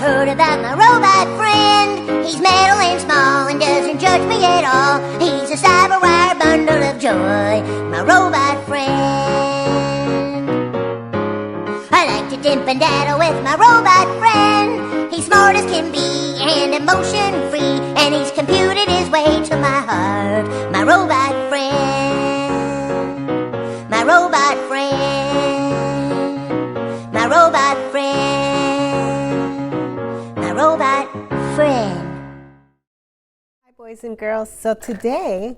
heard about my robot friend. He's metal and small and doesn't judge me at all. He's a cyber wire bundle of joy, my robot friend. I like to dimp and daddle with my robot friend. He's smart as can be and emotion free, and he's computed his way to my heart, my robot friend. My robot friend. My robot friend. My robot friend. Hi boys and girls. So today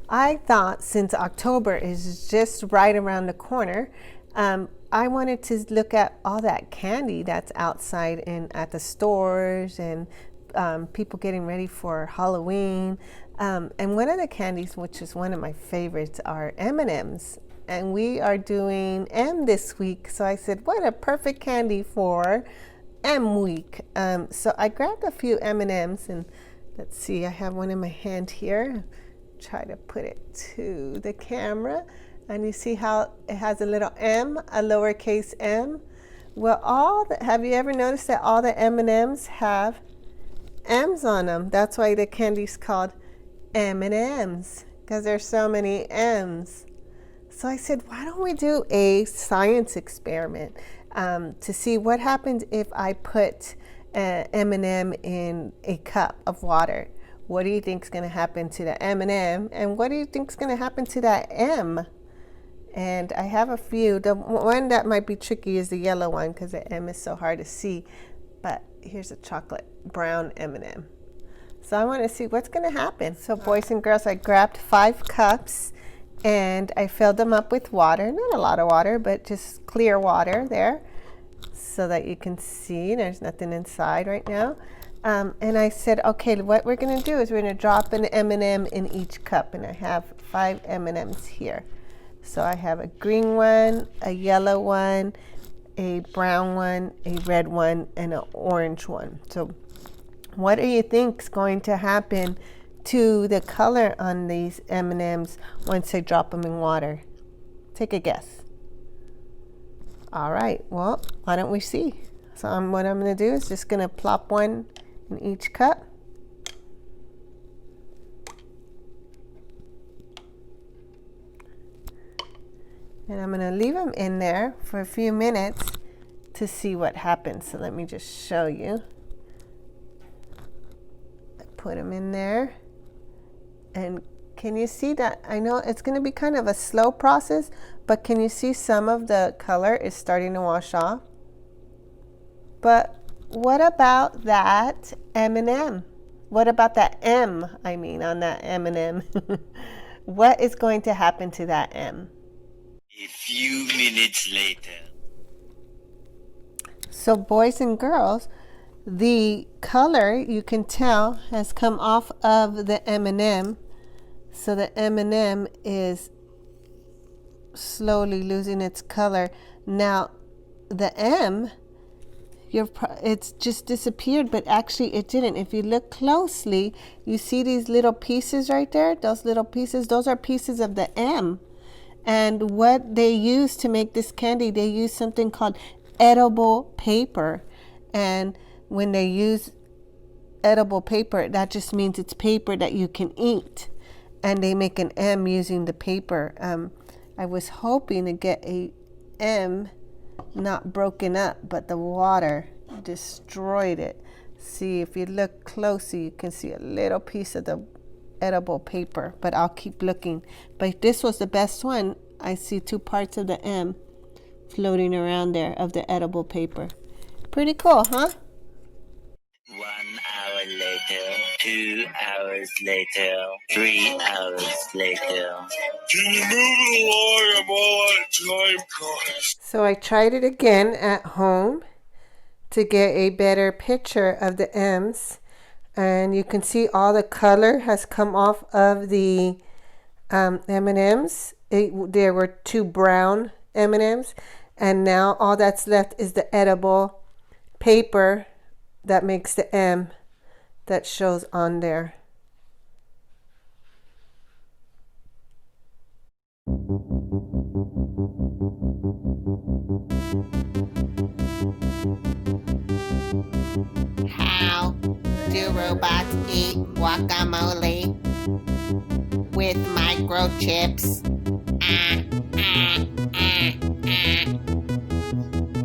I thought, since October is just right around the corner, I wanted to look at all that candy that's outside and at the stores, and people getting ready for Halloween. And one of the candies, which is one of my favorites, are M&Ms. And we are doing M this week. So I said, what a perfect candy for M week. So I grabbed a few M&Ms, and let's see, I have one in my hand here. Try to put it to the camera. And you see how it has a little M, a lowercase m? Well, have you ever noticed that all the M&Ms have M's on them? That's why the candy's called M&Ms, because there's so many M's. So I said, why don't we do a science experiment to see what happens if I put M&M in a cup of water. What do you think is going to happen to the M&M, and what do you think is going to happen to that M? And I have a few. The one that might be tricky is the yellow one, because the M is so hard to see. But here's a chocolate brown M&M. So I want to see what's going to happen. So boys and girls, I grabbed 5 cups and I filled them up with water. Not a lot of water, but just clear water there, so that you can see there's nothing inside right now. And I said, okay, what we're going to do is we're going to drop an M&M in each cup. And I have 5 M&Ms here. So I have a green one, a yellow one, a brown one, a red one, and an orange one. So what do you think is going to happen to the color on these M&Ms once I drop them in water? Take a guess. All right, well, why don't we see? So what I'm going to do is just going to plop one in each cup. And I'm going to leave them in there for a few minutes to see what happens. So let me just show you. I put them in there. And can you see that? I know it's going to be kind of a slow process, but can you see some of the color is starting to wash off? But what about that M&M? What about that M, I mean, on that M&M? What is going to happen to that M? A few minutes later. So boys and girls, the color, you can tell, has come off of the M&M. So the M&M is slowly losing its color. Now the M, it's just disappeared, but actually it didn't. If you look closely, you see these little pieces right there. Those little pieces, those are pieces of the M. And what they use to make this candy, they use something called edible paper. And when they use edible paper, that just means it's paper that you can eat. And they make an M using the paper. I was hoping to get a M not broken up, but the water destroyed it. See, if you look closely, you can see a little piece of the edible paper, but I'll keep looking. But this was the best one. I see 2 parts of the M floating around there of the edible paper. Pretty cool, huh? 1 hour later, 2 hours later, 3 hours later. Can you move along? I'm all out of time, guys. So I tried it again at home to get a better picture of the M's. And you can see all the color has come off of the M&Ms. There were 2 brown M&Ms, and now all that's left is the edible paper that makes the M that shows on there. do robots eat guacamole with microchips?